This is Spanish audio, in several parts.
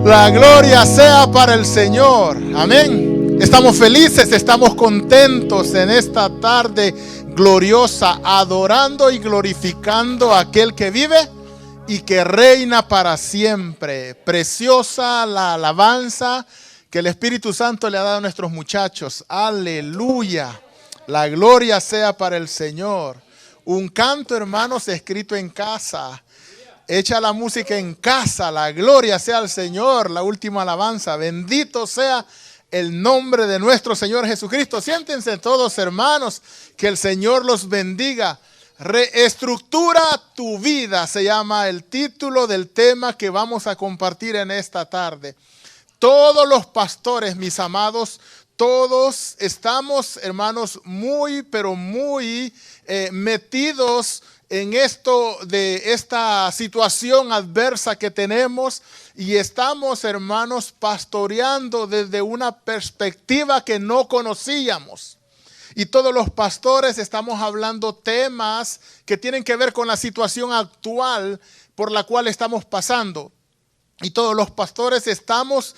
La gloria sea para el Señor. Amén. Estamos felices, estamos contentos en esta tarde gloriosa, adorando y glorificando a aquel que vive y que reina para siempre. Preciosa la alabanza que el Espíritu Santo le ha dado a nuestros muchachos. Aleluya. La gloria sea para el Señor. Un canto, hermanos, escrito en casa. Echa la música en casa, la gloria sea al Señor, la última alabanza. Bendito sea el nombre de nuestro Señor Jesucristo. Siéntense todos, hermanos, que el Señor los bendiga. Reestructura tu vida, se llama el título del tema que vamos a compartir en esta tarde. Todos los pastores, mis amados, todos estamos, hermanos, muy, pero muy metidos en esto de esta situación adversa que tenemos, y estamos, hermanos, pastoreando desde una perspectiva que no conocíamos. Y todos los pastores estamos hablando temas que tienen que ver con la situación actual por la cual estamos pasando. Y todos los pastores estamos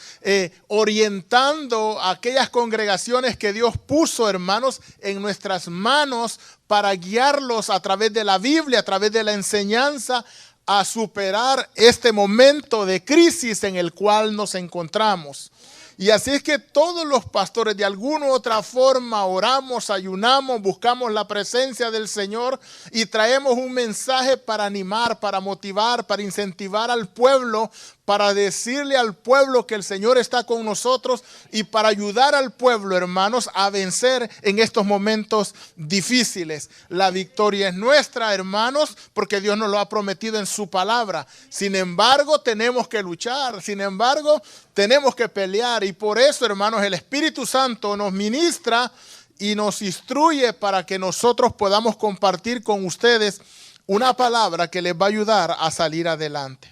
orientando a aquellas congregaciones que Dios puso, hermanos, en nuestras manos para guiarlos a través de la Biblia, a través de la enseñanza, a superar este momento de crisis en el cual nos encontramos. Y así es que todos los pastores de alguna u otra forma oramos, ayunamos, buscamos la presencia del Señor y traemos un mensaje para animar, para motivar, para incentivar al pueblo, para decirle al pueblo que el Señor está con nosotros y para ayudar al pueblo, hermanos, a vencer en estos momentos difíciles. La victoria es nuestra, hermanos, porque Dios nos lo ha prometido en su palabra. Sin embargo, tenemos que luchar, sin embargo, tenemos que pelear, y por eso, hermanos, el Espíritu Santo nos ministra y nos instruye para que nosotros podamos compartir con ustedes una palabra que les va a ayudar a salir adelante.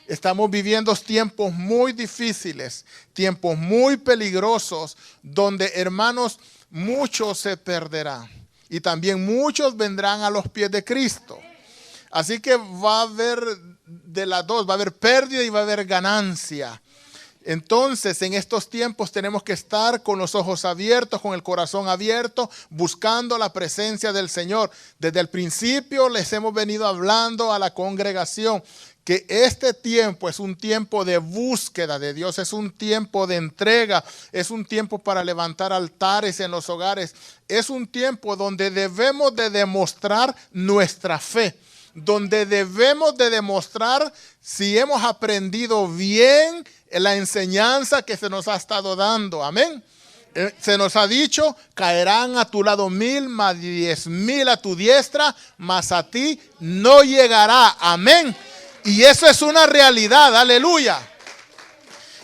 Estamos viviendo tiempos muy difíciles, tiempos muy peligrosos, donde, hermanos, muchos se perderán y también muchos vendrán a los pies de Cristo. Así que va a haber de las dos, va a haber pérdida y va a haber ganancia. Entonces, en estos tiempos tenemos que estar con los ojos abiertos, con el corazón abierto, buscando la presencia del Señor. Desde el principio les hemos venido hablando a la congregación que este tiempo es un tiempo de búsqueda de Dios, es un tiempo de entrega, es un tiempo para levantar altares en los hogares, es un tiempo donde debemos de demostrar nuestra fe, donde debemos de demostrar si hemos aprendido bien la enseñanza que se nos ha estado dando. Amén. Se nos ha dicho, caerán a tu lado 1000, más 10,000 a tu diestra, mas a ti no llegará. Amén. Y eso es una realidad, aleluya.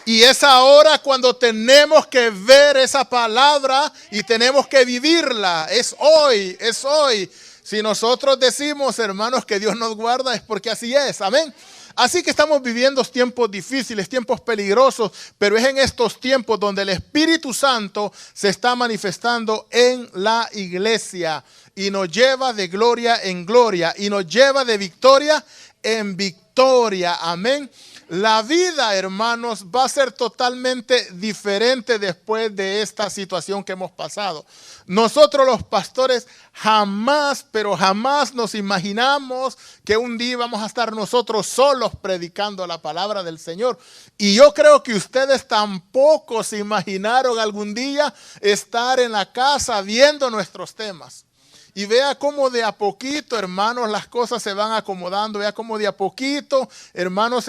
Y es ahora cuando tenemos que ver esa palabra y tenemos que vivirla. Es hoy, es hoy. Si nosotros decimos, hermanos, que Dios nos guarda, es porque así es, amén. Así que estamos viviendo tiempos difíciles, tiempos peligrosos, pero es en estos tiempos donde el Espíritu Santo se está manifestando en la iglesia y nos lleva de gloria en gloria y nos lleva de victoria en victoria, amén. La vida, hermanos, va a ser totalmente diferente después de esta situación que hemos pasado. Nosotros los pastores jamás, pero jamás nos imaginamos que un día vamos a estar nosotros solos predicando la palabra del Señor. Y yo creo que ustedes tampoco se imaginaron algún día estar en la casa viendo nuestros temas. Y vea cómo de a poquito, hermanos, las cosas se van acomodando. Vea cómo de a poquito, hermanos,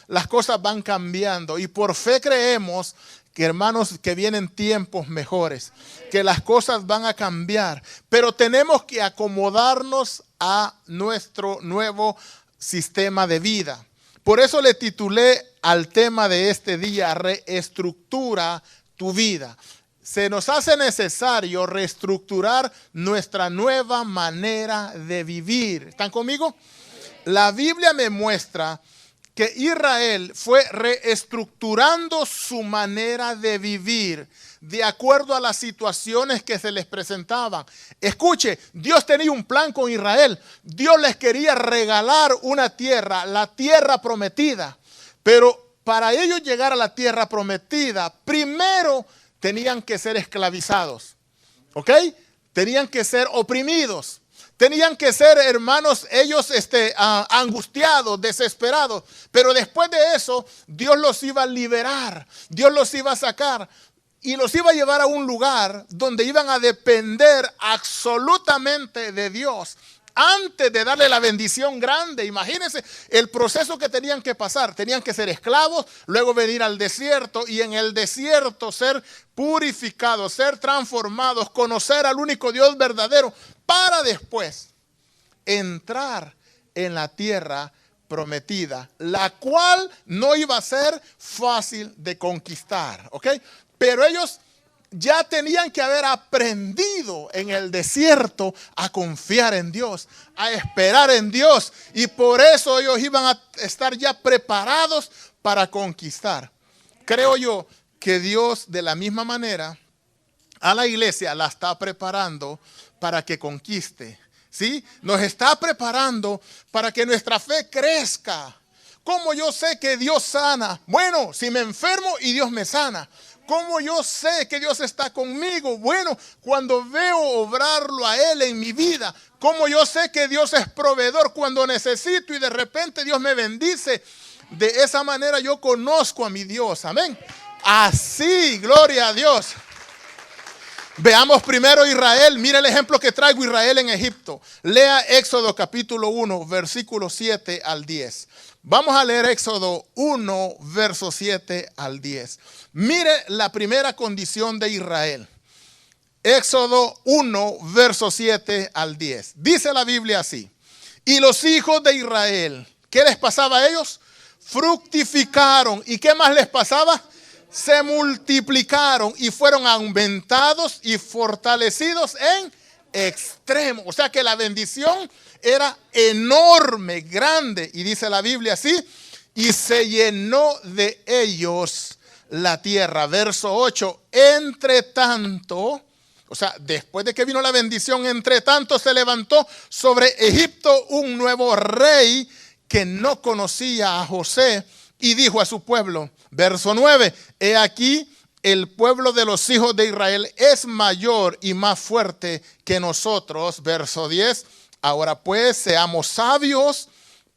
las cosas van cambiando. Y por fe creemos que, hermanos, que vienen tiempos mejores, que las cosas van a cambiar. Pero tenemos que acomodarnos a nuestro nuevo sistema de vida. Por eso le titulé al tema de este día, reestructura tu vida. Se nos hace necesario reestructurar nuestra nueva manera de vivir. ¿Están conmigo? La Biblia me muestra que Israel fue reestructurando su manera de vivir de acuerdo a las situaciones que se les presentaban. Escuche, Dios tenía un plan con Israel. Dios les quería regalar una tierra, la tierra prometida. Pero para ellos llegar a la tierra prometida, primero tenían que ser esclavizados, ¿ok? Tenían que ser oprimidos. Tenían que ser, hermanos, ellos angustiados, desesperados. Pero después de eso, Dios los iba a liberar. Dios los iba a sacar. Y los iba a llevar a un lugar donde iban a depender absolutamente de Dios. Antes de darle la bendición grande, imagínense el proceso que tenían que pasar. Tenían que ser esclavos, luego venir al desierto y en el desierto ser purificados, ser transformados, conocer al único Dios verdadero, para después entrar en la tierra prometida, la cual no iba a ser fácil de conquistar, ¿ok? Pero ellos ya tenían que haber aprendido en el desierto a confiar en Dios, a esperar en Dios. Y por eso ellos iban a estar ya preparados para conquistar. Creo yo que Dios de la misma manera a la iglesia la está preparando para que conquiste. ¿Sí? Nos está preparando para que nuestra fe crezca. ¿Cómo yo sé que Dios sana? Bueno, si me enfermo y Dios me sana. ¿Cómo yo sé que Dios está conmigo? Bueno, cuando veo obrarlo a Él en mi vida. ¿Cómo yo sé que Dios es proveedor cuando necesito y de repente Dios me bendice? De esa manera yo conozco a mi Dios. Amén. Así, gloria a Dios. Veamos primero Israel. Mira el ejemplo que traigo, Israel en Egipto. Lea Éxodo capítulo 1, versículos 7 al 10. Vamos a leer Éxodo 1, verso 7 al 10. Mire la primera condición de Israel. Éxodo 1, verso 7 al 10. Dice la Biblia así. Y los hijos de Israel, ¿qué les pasaba a ellos? Fructificaron. ¿Y qué más les pasaba? Se multiplicaron y fueron aumentados y fortalecidos en extremo. O sea que la bendición era enorme, grande. Y dice la Biblia así, y se llenó de ellos la tierra. Verso 8, entre tanto, o sea, después de que vino la bendición, entre tanto se levantó sobre Egipto un nuevo rey que no conocía a José y dijo a su pueblo, verso 9, he aquí el pueblo de los hijos de Israel es mayor y más fuerte que nosotros. Verso 10, ahora pues seamos sabios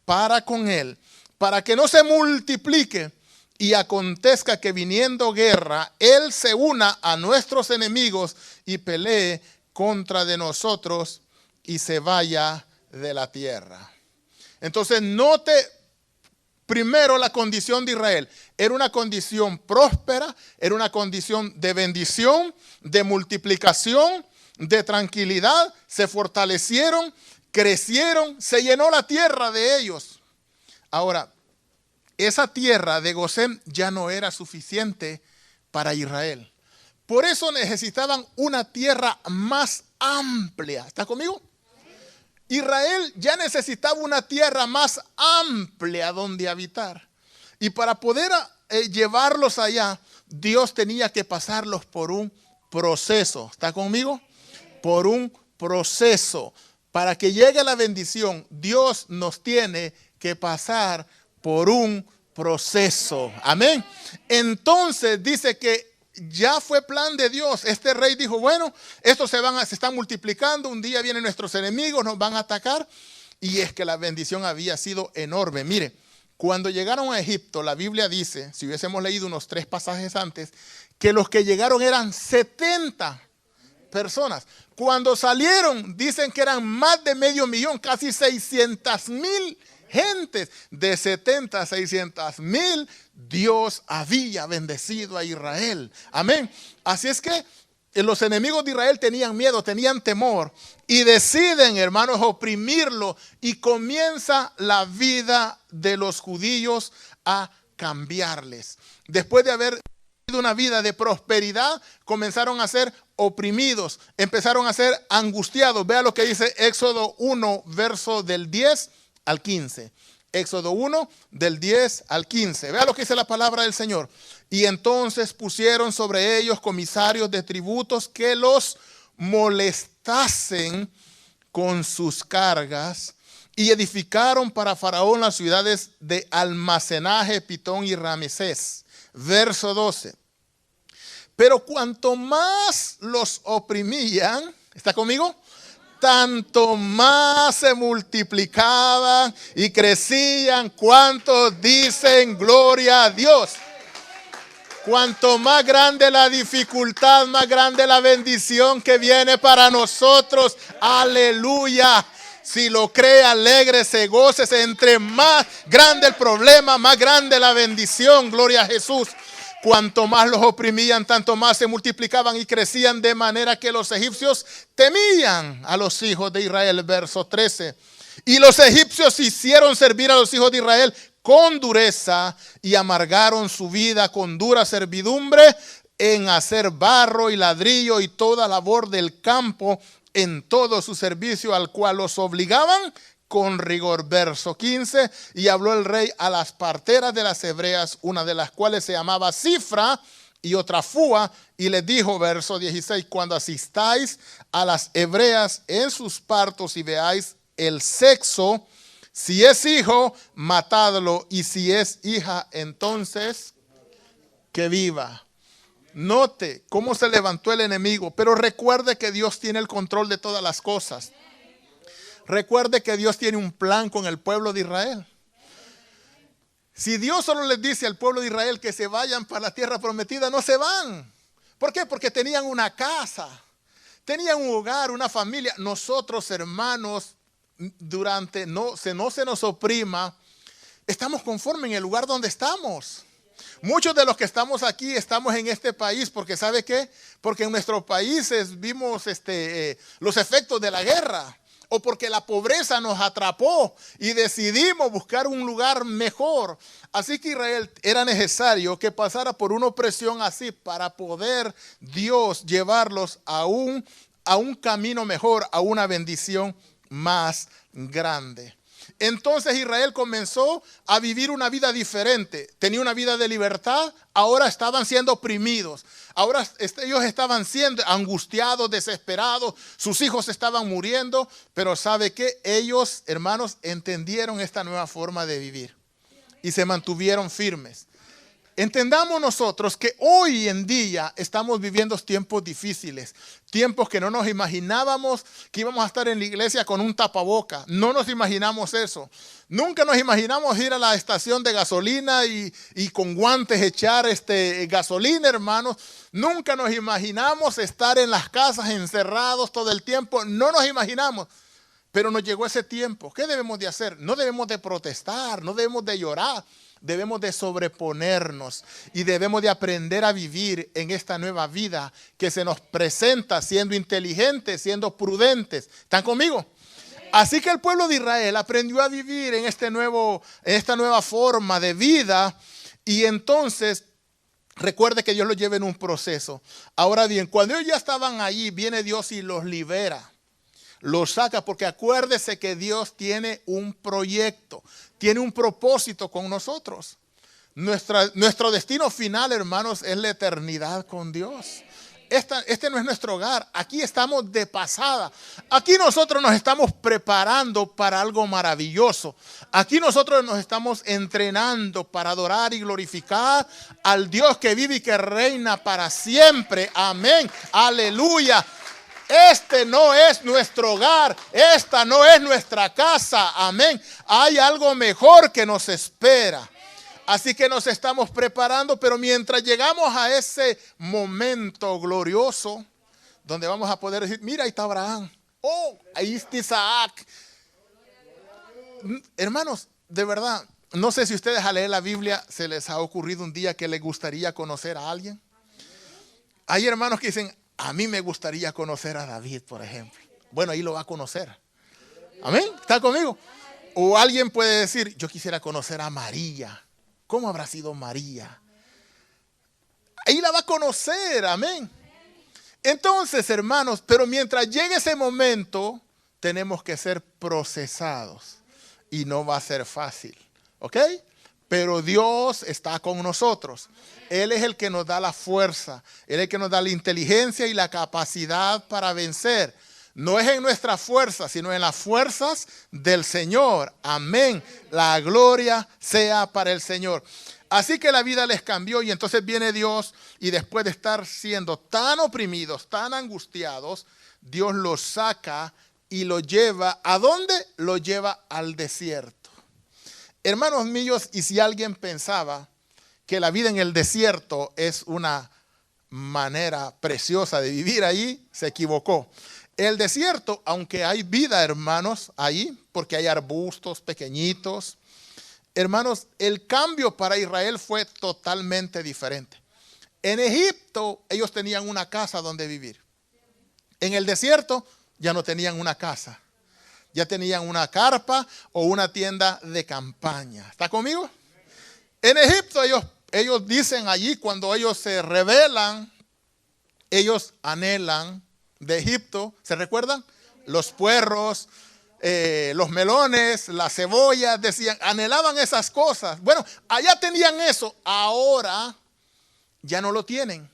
para con él, para que no se multiplique y acontezca que viniendo guerra, él se una a nuestros enemigos y pelee contra de nosotros y se vaya de la tierra. Entonces note primero la condición de Israel. Era una condición próspera, era una condición de bendición, de multiplicación, de tranquilidad. Se fortalecieron, crecieron, se llenó la tierra de ellos. Ahora, esa tierra de Gosén ya no era suficiente para Israel. Por eso necesitaban una tierra más amplia. ¿Está conmigo? Israel ya necesitaba una tierra más amplia donde habitar. Y para poder llevarlos allá, Dios tenía que pasarlos por un proceso. ¿Está conmigo? Por un proceso. Para que llegue la bendición, Dios nos tiene que pasar por un proceso. Amén. Entonces dice que ya fue plan de Dios. Este rey dijo, bueno, estos se están multiplicando, un día vienen nuestros enemigos, nos van a atacar. Y es que la bendición había sido enorme. Mire, cuando llegaron a Egipto, la Biblia dice, si hubiésemos leído unos 3 pasajes antes, que los que llegaron eran 70 personas. Cuando salieron, dicen que eran más de 500,000, casi 600,000 gentes. De 70 a 600,000, Dios había bendecido a Israel. Amén. Así es que los enemigos de Israel tenían miedo, tenían temor y deciden, hermanos, oprimirlo, y comienza la vida de los judíos a cambiarles. Después de haber vivido una vida de prosperidad, comenzaron a ser oprimidos, empezaron a ser angustiados. Vea lo que dice Éxodo 1, verso del 10 al 15. Éxodo 1, del 10 al 15. Vea lo que dice la palabra del Señor. Y entonces pusieron sobre ellos comisarios de tributos que los molestasen con sus cargas y edificaron para Faraón las ciudades de almacenaje, Pitón y Ramesés. Verso 12. Pero cuanto más los oprimían, ¿está conmigo? Tanto más se multiplicaban y crecían. ¿Cuántos dicen gloria a Dios? Cuanto más grande la dificultad, más grande la bendición que viene para nosotros. Aleluya. Si lo cree, alégrese, gócese. Entre más grande el problema, más grande la bendición. Gloria a Jesús. Cuanto más los oprimían, tanto más se multiplicaban y crecían, de manera que los egipcios temían a los hijos de Israel. Verso 13. Y los egipcios hicieron servir a los hijos de Israel con dureza y amargaron su vida con dura servidumbre en hacer barro y ladrillo y toda labor del campo en todo su servicio, al cual los obligaban con rigor. Verso 15. Y habló el rey a las parteras de las hebreas, una de las cuales se llamaba Cifra y otra Fua, y les dijo, verso 16, cuando asistáis a las hebreas en sus partos y veáis el sexo, si es hijo, matadlo, y si es hija, entonces que viva. Note cómo se levantó el enemigo, pero recuerde que Dios tiene el control de todas las cosas. Recuerde que Dios tiene un plan con el pueblo de Israel. Si Dios solo les dice al pueblo de Israel que se vayan para la tierra prometida, no se van. ¿Por qué? Porque tenían una casa, tenían un hogar, una familia. Nosotros, hermanos, no se nos oprima, estamos conformes en el lugar donde estamos. Muchos de los que estamos aquí estamos en este país porque ¿sabe qué? Porque en nuestros países vimos los efectos de la guerra, o porque la pobreza nos atrapó y decidimos buscar un lugar mejor. Así que Israel era necesario que pasara por una opresión así para poder Dios llevarlos a un camino mejor, a una bendición más grande. Entonces Israel comenzó a vivir una vida diferente. Tenía una vida de libertad, ahora estaban siendo oprimidos. Ahora ellos estaban siendo angustiados, desesperados. Sus hijos estaban muriendo. Pero ¿sabe qué? Ellos, hermanos, entendieron esta nueva forma de vivir y se mantuvieron firmes. Entendamos nosotros que hoy en día estamos viviendo tiempos difíciles, tiempos que no nos imaginábamos que íbamos a estar en la iglesia con un tapaboca. No nos imaginamos eso. Nunca nos imaginamos ir a la estación de gasolina y con guantes echar gasolina, hermanos. Nunca nos imaginamos estar en las casas encerrados todo el tiempo. No nos imaginamos. Pero nos llegó ese tiempo. ¿Qué debemos de hacer? No debemos de protestar, no debemos de llorar. Debemos de sobreponernos y debemos de aprender a vivir en esta nueva vida que se nos presenta, siendo inteligentes, siendo prudentes. ¿Están conmigo? Así que el pueblo de Israel aprendió a vivir en esta nueva forma de vida, y entonces recuerde que Dios los lleva en un proceso. Ahora bien, cuando ellos ya estaban allí, viene Dios y los libera. Los saca, porque acuérdese que Dios tiene un proyecto, tiene un propósito con nosotros. Nuestro destino final, hermanos, es la eternidad con Dios. Este no es nuestro hogar. Aquí estamos de pasada. Aquí nosotros nos estamos preparando para algo maravilloso. Aquí nosotros nos estamos entrenando para adorar y glorificar al Dios que vive y que reina para siempre. Amén. Aleluya. Este no es nuestro hogar, esta no es nuestra casa, amén. Hay algo mejor que nos espera. Así que nos estamos preparando, pero mientras llegamos a ese momento glorioso, donde vamos a poder decir, mira, ahí está Abraham, oh, ahí está Isaac. Hermanos, de verdad, no sé si ustedes al leer la Biblia se les ha ocurrido un día que les gustaría conocer a alguien. Hay hermanos que dicen, a mí me gustaría conocer a David, por ejemplo. Bueno, ahí lo va a conocer. Amén. ¿Está conmigo? O alguien puede decir, yo quisiera conocer a María. ¿Cómo habrá sido María? Ahí la va a conocer. Amén. Entonces, hermanos, pero mientras llegue ese momento, tenemos que ser procesados. Y no va a ser fácil. ¿Ok? Pero Dios está con nosotros. Él es el que nos da la fuerza. Él es el que nos da la inteligencia y la capacidad para vencer. No es en nuestra fuerza, sino en las fuerzas del Señor. Amén. La gloria sea para el Señor. Así que la vida les cambió y entonces viene Dios y después de estar siendo tan oprimidos, tan angustiados, Dios los saca y los lleva. ¿A dónde? Los lleva al desierto. Hermanos míos, y si alguien pensaba que la vida en el desierto es una manera preciosa de vivir allí, se equivocó. El desierto, aunque hay vida, hermanos, ahí, porque hay arbustos pequeñitos, hermanos, el cambio para Israel fue totalmente diferente. En Egipto, ellos tenían una casa donde vivir. En el desierto, ya no tenían una casa. Ya tenían una carpa o una tienda de campaña. ¿Está conmigo? En Egipto, ellos dicen allí, cuando ellos se rebelan, ellos anhelan de Egipto, ¿se recuerdan? Los puerros, los melones, las cebollas, decían, anhelaban esas cosas. Bueno, allá tenían eso, ahora ya no lo tienen.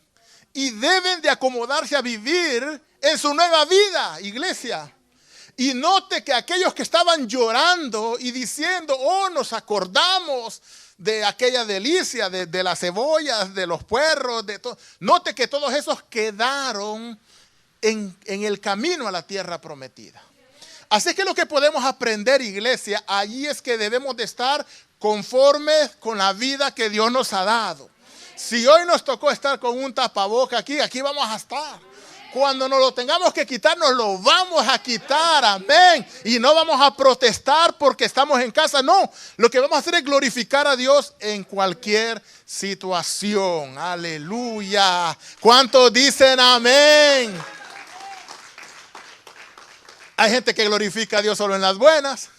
Y deben de acomodarse a vivir en su nueva vida, iglesia. Y note que aquellos que estaban llorando y diciendo, oh, nos acordamos de aquella delicia, de las cebollas, de los puerros, de todo. Note que todos esos quedaron en el camino a la tierra prometida. Así que lo que podemos aprender, iglesia, allí es que debemos de estar conformes con la vida que Dios nos ha dado. Si hoy nos tocó estar con un tapaboca aquí vamos a estar. Cuando nos lo tengamos que quitar, nos lo vamos a quitar, amén. Y no vamos a protestar porque estamos en casa, no. Lo que vamos a hacer es glorificar a Dios en cualquier situación, aleluya. ¿Cuántos dicen amén? Hay gente que glorifica a Dios solo en las buenas.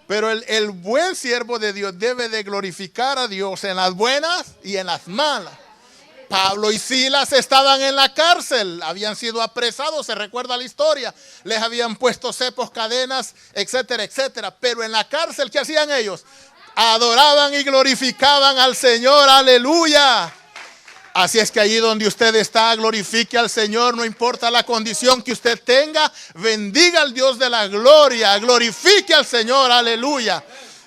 Pero el buen siervo de Dios debe de glorificar a Dios en las buenas y en las malas. Pablo y Silas estaban en la cárcel, habían sido apresados, se recuerda la historia. Les habían puesto cepos, cadenas, etcétera, etcétera. Pero en la cárcel, ¿qué hacían ellos? Adoraban y glorificaban al Señor, aleluya. Así es que allí donde usted está, glorifique al Señor, no importa la condición que usted tenga, bendiga al Dios de la gloria, glorifique al Señor, aleluya.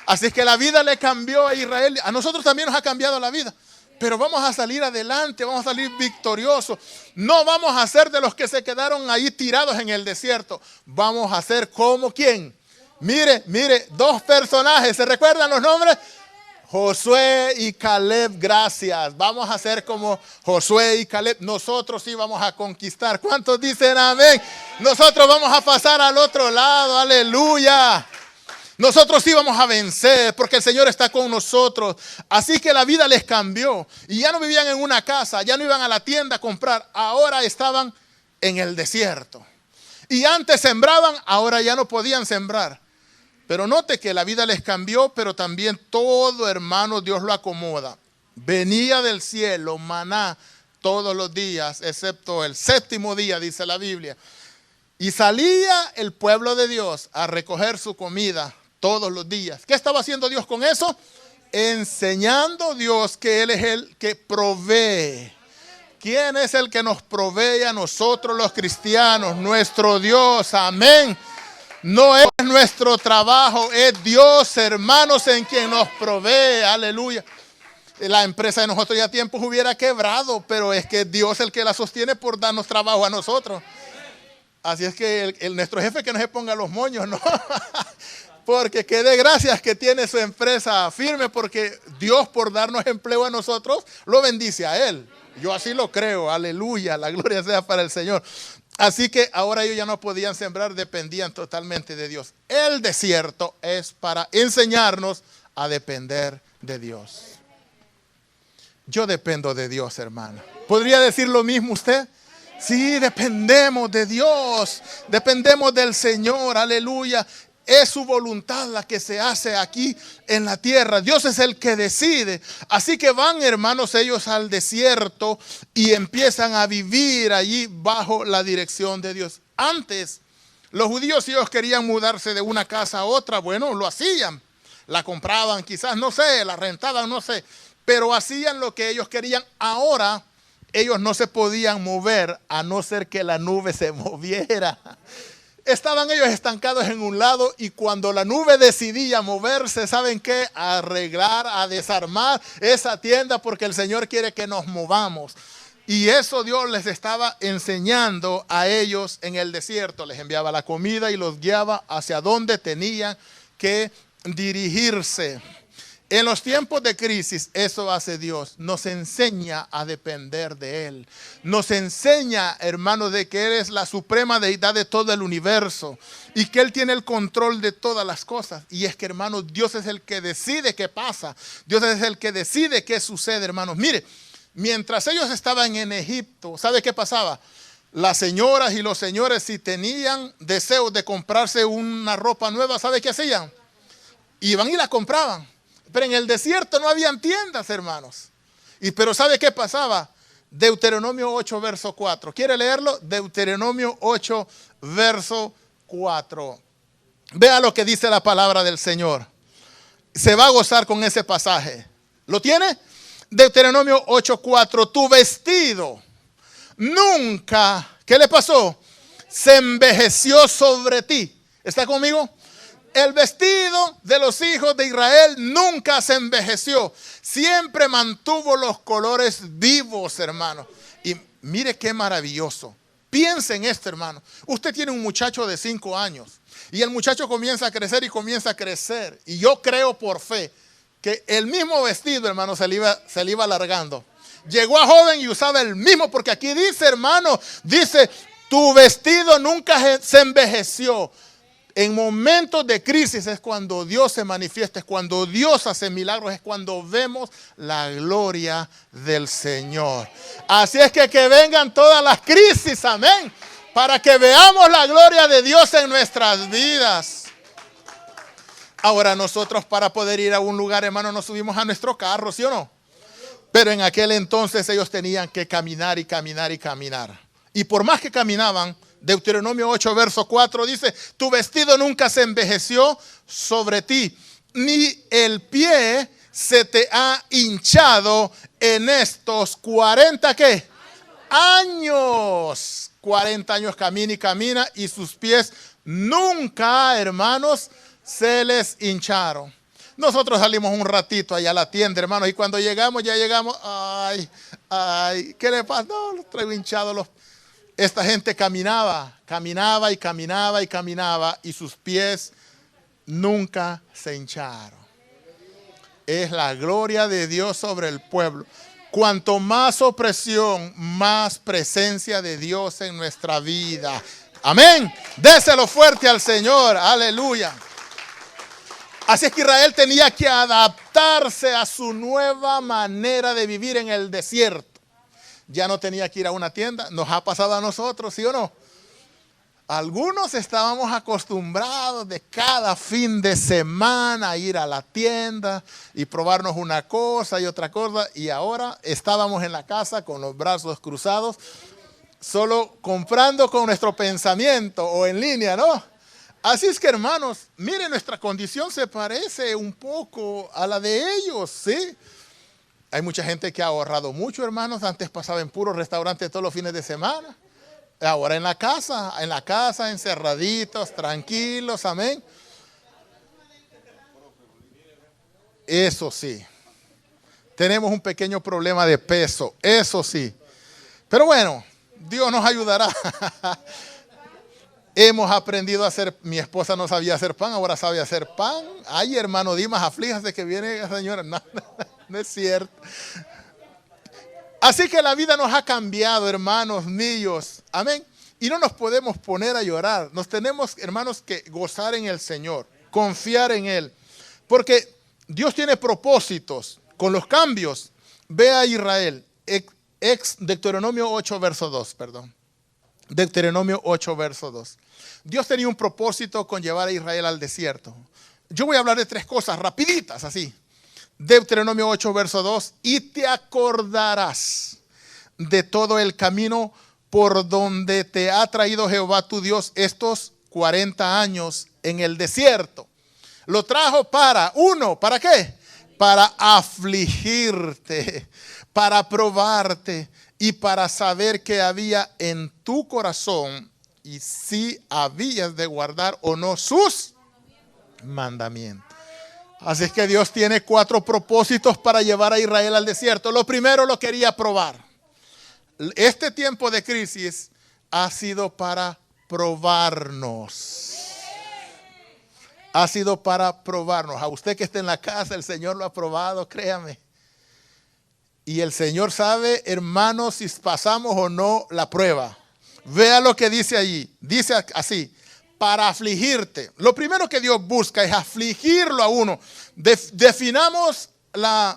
Así es que la vida le cambió a Israel, a nosotros también nos ha cambiado la vida, pero vamos a salir adelante, vamos a salir victoriosos. No vamos a ser de los que se quedaron ahí tirados en el desierto, vamos a ser como ¿quién? Mire, dos personajes, ¿se recuerdan los nombres? Josué y Caleb, gracias. Vamos a ser como Josué y Caleb. Nosotros sí vamos a conquistar. ¿Cuántos dicen amén? Nosotros vamos a pasar al otro lado, aleluya. Nosotros sí vamos a vencer porque el Señor está con nosotros. Así que la vida les cambió. Y ya no vivían en una casa, ya no iban a la tienda a comprar. Ahora estaban en el desierto. Y antes sembraban, ahora ya no podían sembrar. Pero note que la vida les cambió, pero también todo, hermano, Dios lo acomoda. Venía del cielo maná todos los días, excepto el séptimo día, dice la Biblia. Y salía el pueblo de Dios a recoger su comida todos los días. ¿Qué estaba haciendo Dios con eso? Enseñando a Dios que Él es el que provee. ¿Quién es el que nos provee a nosotros los cristianos? Nuestro Dios, amén. No es nuestro trabajo, es Dios, hermanos, en quien nos provee, aleluya. La empresa de nosotros ya a tiempos hubiera quebrado, pero es que Dios es el que la sostiene por darnos trabajo a nosotros. Así es que nuestro jefe que no se ponga los moños, ¿no? Porque qué de gracias que tiene su empresa firme, porque Dios por darnos empleo a nosotros, lo bendice a Él. Yo así lo creo, aleluya, la gloria sea para el Señor. Así que ahora ellos ya no podían sembrar, dependían totalmente de Dios. El desierto es para enseñarnos a depender de Dios. Yo dependo de Dios, hermano. ¿Podría decir lo mismo usted? Sí, dependemos de Dios, dependemos del Señor, aleluya. Es su voluntad la que se hace aquí en la tierra. Dios es el que decide. Así que van, hermanos, ellos al desierto y empiezan a vivir allí bajo la dirección de Dios. Antes, los judíos, si ellos querían mudarse de una casa a otra, bueno, lo hacían. La compraban quizás, no sé, la rentaban, no sé. Pero hacían lo que ellos querían. Ahora, ellos no se podían mover a no ser que la nube se moviera. Estaban ellos estancados en un lado y cuando la nube decidía moverse, ¿saben qué? A arreglar, a desarmar esa tienda porque el Señor quiere que nos movamos. Y eso Dios les estaba enseñando a ellos en el desierto. Les enviaba la comida y los guiaba hacia donde tenían que dirigirse. En los tiempos de crisis, eso hace Dios. Nos enseña a depender de Él. Nos enseña, hermanos, de que Él es la suprema deidad de todo el universo y que Él tiene el control de todas las cosas. Y es que, hermanos, Dios es el que decide qué pasa. Dios es el que decide qué sucede, hermanos. Mire, mientras ellos estaban en Egipto, ¿sabe qué pasaba? Las señoras y los señores, si tenían deseos de comprarse una ropa nueva, ¿sabe qué hacían? Iban y la compraban. Pero en el desierto no habían tiendas, hermanos. Pero ¿sabe qué pasaba? Deuteronomio 8, verso 4. ¿Quiere leerlo? Deuteronomio 8, verso 4. Vea lo que dice la palabra del Señor. Se va a gozar con ese pasaje. ¿Lo tiene? Deuteronomio 8, 4. Tu vestido nunca, ¿qué le pasó? Se envejeció sobre ti. ¿Está conmigo? El vestido de los hijos de Israel nunca se envejeció. Siempre mantuvo los colores vivos, hermano. Y mire qué maravilloso. Piense en esto, hermano. Usted tiene un muchacho de 5 años. Y el muchacho comienza a crecer y comienza a crecer. Y yo creo por fe que el mismo vestido, hermano, se le iba alargando. Llegó a joven y usaba el mismo. Porque aquí dice, hermano, dice, tu vestido nunca se envejeció. En momentos de crisis es cuando Dios se manifiesta, es cuando Dios hace milagros, es cuando vemos la gloria del Señor. Así es que vengan todas las crisis, amén, para que veamos la gloria de Dios en nuestras vidas. Ahora nosotros para poder ir a un lugar, hermano, nos subimos a nuestro carro, ¿sí o no? Pero en aquel entonces ellos tenían que caminar y caminar y caminar. Y por más que caminaban, Deuteronomio 8, verso 4 dice, tu vestido nunca se envejeció sobre ti, ni el pie se te ha hinchado en estos 40, ¿qué? Años. 40 años camina y camina y sus pies nunca, hermanos, se les hincharon. Nosotros salimos un ratito allá a la tienda, hermanos, y cuando llegamos, ya llegamos, ay, ¿qué le pasa? No, los traigo hinchados los. Esta gente caminaba y sus pies nunca se hincharon. Es la gloria de Dios sobre el pueblo. Cuanto más opresión, más presencia de Dios en nuestra vida. Amén. Déselo fuerte al Señor. Aleluya. Así es que Israel tenía que adaptarse a su nueva manera de vivir en el desierto. Ya no tenía que ir a una tienda. Nos ha pasado a nosotros, ¿sí o no? Algunos estábamos acostumbrados de cada fin de semana a ir a la tienda y probarnos una cosa y otra cosa. Y ahora estábamos en la casa con los brazos cruzados, solo comprando con nuestro pensamiento o en línea, ¿no? Así es que, hermanos, miren, nuestra condición se parece un poco a la de ellos, ¿sí? Hay mucha gente que ha ahorrado mucho, hermanos. Antes pasaba en puros restaurantes todos los fines de semana. Ahora en la casa, encerraditos, tranquilos, amén. Eso sí. Tenemos un pequeño problema de peso, eso sí. Pero bueno, Dios nos ayudará. Hemos aprendido a hacer, mi esposa no sabía hacer pan, ahora sabe hacer pan. Ay, hermano Dimas, aflíjase que viene la señora. No, no es cierto. Así que la vida nos ha cambiado, hermanos míos. Amén. Y no nos podemos poner a llorar. Nos tenemos, hermanos, que gozar en el Señor, confiar en Él. Porque Dios tiene propósitos con los cambios. Ve a Israel, Deuteronomio 8, verso 2, perdón. Deuteronomio 8, verso 2. Dios tenía un propósito con llevar a Israel al desierto. Yo voy a hablar de 3 cosas rapiditas así. Deuteronomio 8, verso 2. Y te acordarás de todo el camino por donde te ha traído Jehová tu Dios estos 40 años en el desierto. Lo trajo para, uno, ¿para qué? para afligirte, para probarte y para saber qué había en tu corazón y si habías de guardar o no sus mandamientos. Así es que Dios tiene 4 propósitos para llevar a Israel al desierto. Lo primero lo quería probar. Este tiempo de crisis ha sido para probarnos. Ha sido para probarnos. A usted que está en la casa, el Señor lo ha probado, créame. Y el Señor sabe, hermanos, si pasamos o no la prueba. Vea lo que dice allí. Dice así: para afligirte. Lo primero que Dios busca es afligirlo a uno. Definamos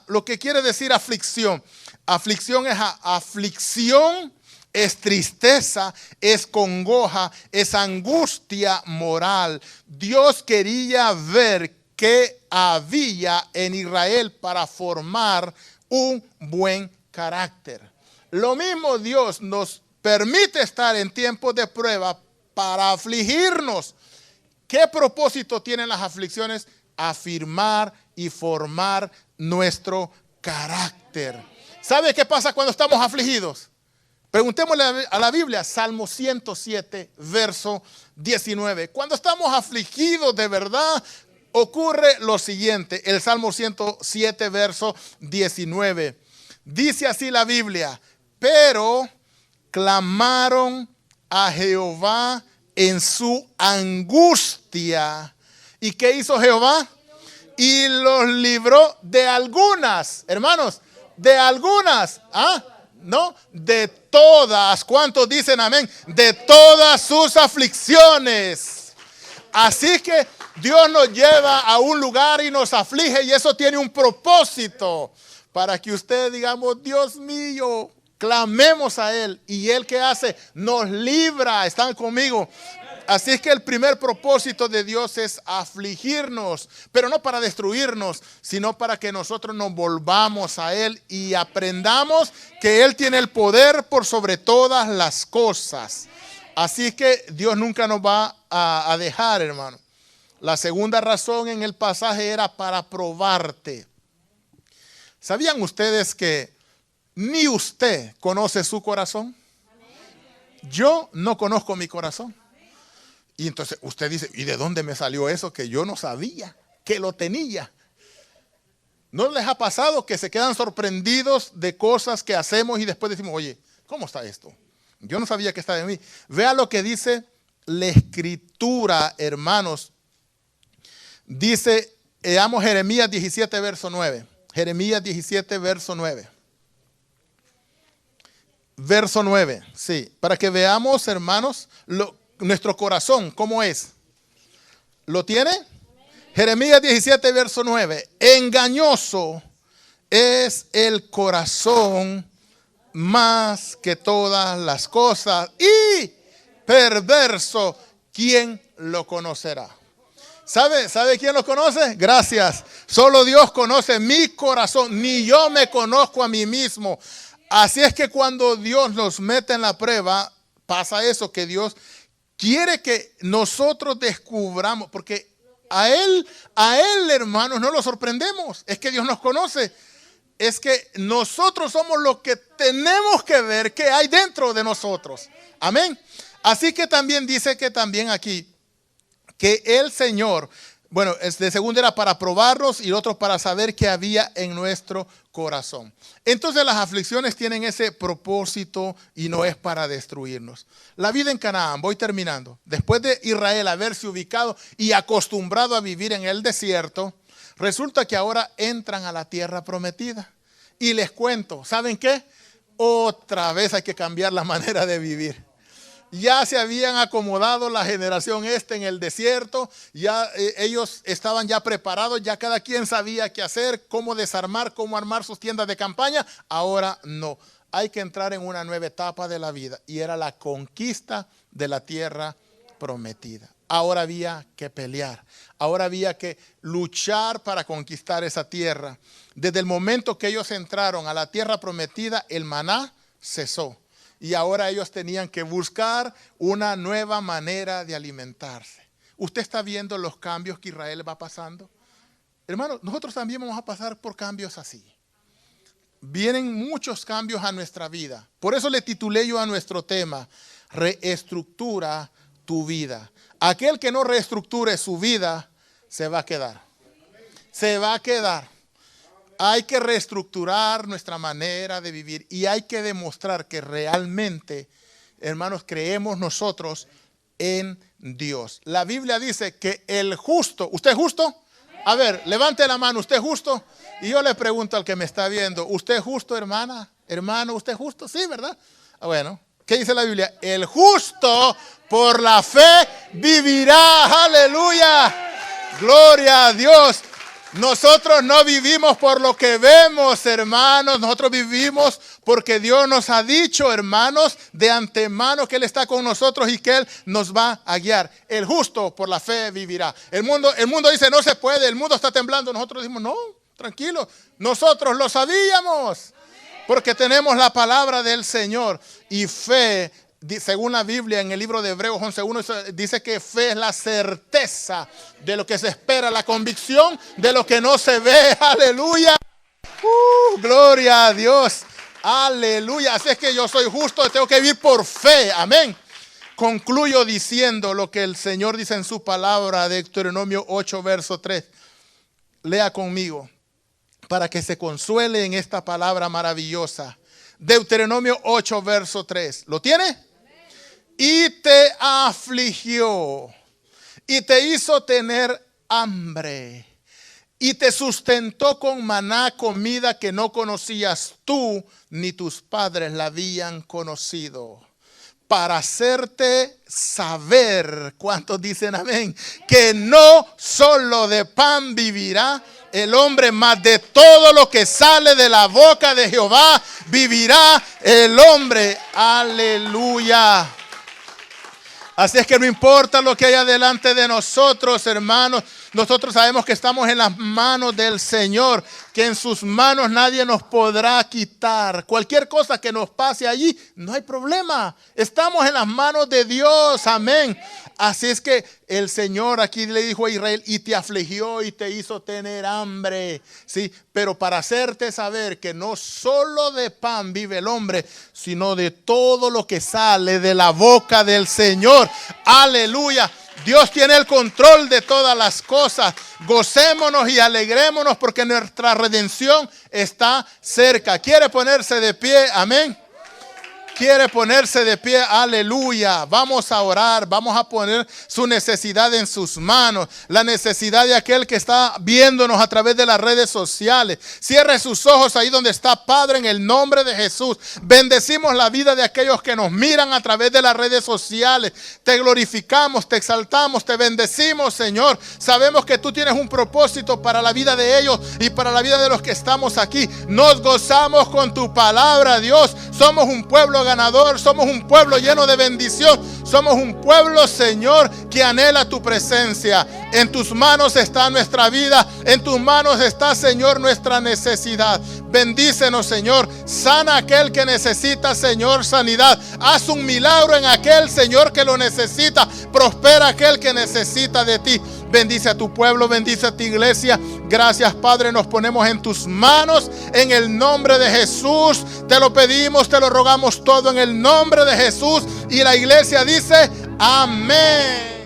lo que quiere decir aflicción. Aflicción es aflicción, es tristeza, es congoja, es angustia moral. Dios quería ver qué había en Israel para formar un buen carácter. Lo mismo Dios nos permite estar en tiempos de prueba para afligirnos. ¿Qué propósito tienen las aflicciones? Afirmar y formar nuestro carácter. ¿Sabe qué pasa cuando estamos afligidos? Preguntémosle a la Biblia, Salmo 107, verso 19. Cuando estamos afligidos de verdad, ocurre lo siguiente. El Salmo 107, verso 19. Dice así la Biblia: pero clamaron a Jehová en su angustia. ¿Y qué hizo Jehová? Y los libró de algunas, hermanos, de algunas, no, de todas. ¿Cuántos dicen amén? De todas sus aflicciones. Así que Dios nos lleva a un lugar y nos aflige, y eso tiene un propósito para que usted digamos: Dios mío, clamemos a Él. Y Él, ¿qué hace? Nos libra. ¿Están conmigo? Así es que el primer propósito de Dios es afligirnos, pero no para destruirnos, sino para que nosotros nos volvamos a Él y aprendamos que Él tiene el poder por sobre todas las cosas. Así que Dios nunca nos va a dejar, hermano. La segunda razón en el pasaje era para probarte. ¿Sabían ustedes que ni usted conoce su corazón? Yo no conozco mi corazón. Y entonces usted dice: ¿y de dónde me salió eso que yo no sabía que lo tenía? ¿No les ha pasado que se quedan sorprendidos de cosas que hacemos y después decimos: oye, ¿cómo está esto? Yo no sabía que estaba en mí. Vea lo que dice la Escritura, hermanos. Dice, leamos Jeremías 17, verso 9. Jeremías 17, verso 9. Verso 9, sí, para que veamos, hermanos, nuestro corazón, ¿cómo es? ¿Lo tiene? Jeremías 17, verso 9. Engañoso es el corazón más que todas las cosas, y perverso, ¿quién lo conocerá? ¿Sabe quién lo conoce? Gracias. Solo Dios conoce mi corazón, ni yo me conozco a mí mismo. Así es que cuando Dios nos mete en la prueba, pasa eso, que Dios quiere que nosotros descubramos, porque a él, hermanos, no lo sorprendemos. Es que Dios nos conoce. Es que nosotros somos los que tenemos que ver qué hay dentro de nosotros. Amén. Así que también dice que también aquí, que el Señor, bueno, de segundo era para probarnos y otro para saber qué había en nuestro corazón. Entonces las aflicciones tienen ese propósito y no es para destruirnos. La vida en Canaán, voy terminando. Después de Israel haberse ubicado y acostumbrado a vivir en el desierto, resulta que ahora entran a la tierra prometida. Y les cuento, ¿saben qué? Otra vez hay que cambiar la manera de vivir. Ya se habían acomodado la generación en el desierto, ya ellos estaban ya preparados, ya cada quien sabía qué hacer, cómo desarmar, cómo armar sus tiendas de campaña. Ahora no, hay que entrar en una nueva etapa de la vida, y era la conquista de la tierra prometida. Ahora había que pelear, ahora había que luchar para conquistar esa tierra. Desde el momento que ellos entraron a la tierra prometida, el maná cesó. Y ahora ellos tenían que buscar una nueva manera de alimentarse. ¿Usted está viendo los cambios que Israel va pasando? Hermanos, nosotros también vamos a pasar por cambios así. Vienen muchos cambios a nuestra vida. Por eso le titulé yo a nuestro tema, reestructura tu vida. Aquel que no reestructure su vida, se va a quedar. Se va a quedar. Hay que reestructurar nuestra manera de vivir y hay que demostrar que realmente, hermanos, creemos nosotros en Dios. La Biblia dice que el justo, ¿usted es justo? A ver, levante la mano, ¿usted es justo? Y yo le pregunto al que me está viendo, ¿usted es justo, hermana? Hermano, ¿usted es justo? Sí, ¿verdad? Bueno, ¿qué dice la Biblia? El justo por la fe vivirá. Aleluya. Gloria a Dios. Nosotros no vivimos por lo que vemos, hermanos. Nosotros vivimos porque Dios nos ha dicho, hermanos, de antemano que Él está con nosotros y que Él nos va a guiar. El justo por la fe vivirá. El mundo dice no se puede, el mundo está temblando. Nosotros decimos no, tranquilo. Nosotros lo sabíamos porque tenemos la palabra del Señor. Y fe, según la Biblia en el libro de Hebreos 11:1, dice que fe es la certeza de lo que se espera, la convicción de lo que no se ve. Aleluya. Gloria a Dios. Aleluya. Así es que yo soy justo, tengo que vivir por fe. Amén. Concluyo diciendo lo que el Señor dice en su palabra de Deuteronomio 8, verso 3. Lea conmigo para que se consuele en esta palabra maravillosa. Deuteronomio 8, verso 3. ¿Lo tiene? Y te afligió, y te hizo tener hambre, y te sustentó con maná, comida que no conocías tú, ni tus padres la habían conocido, para hacerte saber, ¿cuántos dicen amén? Que no solo de pan vivirá el hombre, mas de todo lo que sale de la boca de Jehová vivirá el hombre. Aleluya. Así es que no importa lo que haya delante de nosotros, hermanos. Nosotros sabemos que estamos en las manos del Señor, que en sus manos nadie nos podrá quitar. Cualquier cosa que nos pase allí, no hay problema. Estamos en las manos de Dios, amén. Así es que el Señor aquí le dijo a Israel, y te afligió y te hizo tener hambre. Sí, pero para hacerte saber que no solo de pan vive el hombre, sino de todo lo que sale de la boca del Señor. Aleluya. Dios tiene el control de todas las cosas. Gocémonos y alegrémonos porque nuestra redención está cerca. ¿Quiere ponerse de pie? Amén. Quiere ponerse de pie, aleluya. Vamos a orar, vamos a poner su necesidad en sus manos. La necesidad de aquel que está viéndonos a través de las redes sociales. Cierre sus ojos ahí donde está, Padre, en el nombre de Jesús. Bendecimos la vida de aquellos que nos miran a través de las redes sociales. Te glorificamos, te exaltamos, te bendecimos, Señor. Sabemos que tú tienes un propósito para la vida de ellos y para la vida de los que estamos aquí. Nos gozamos con tu palabra, Dios. Somos un pueblo ganador, somos un pueblo lleno de bendición, somos un pueblo, Señor, que anhela tu presencia. En tus manos está nuestra vida, en tus manos está, Señor, nuestra necesidad. Bendícenos, Señor, sana a aquel que necesita, Señor, sanidad. Haz un milagro en aquel, Señor, que lo necesita. Prospera a aquel que necesita de ti. Bendice a tu pueblo, bendice a tu iglesia. Gracias, Padre, nos ponemos en tus manos en el nombre de Jesús. Te lo pedimos, te lo rogamos todo en el nombre de Jesús. Y la iglesia dice amén.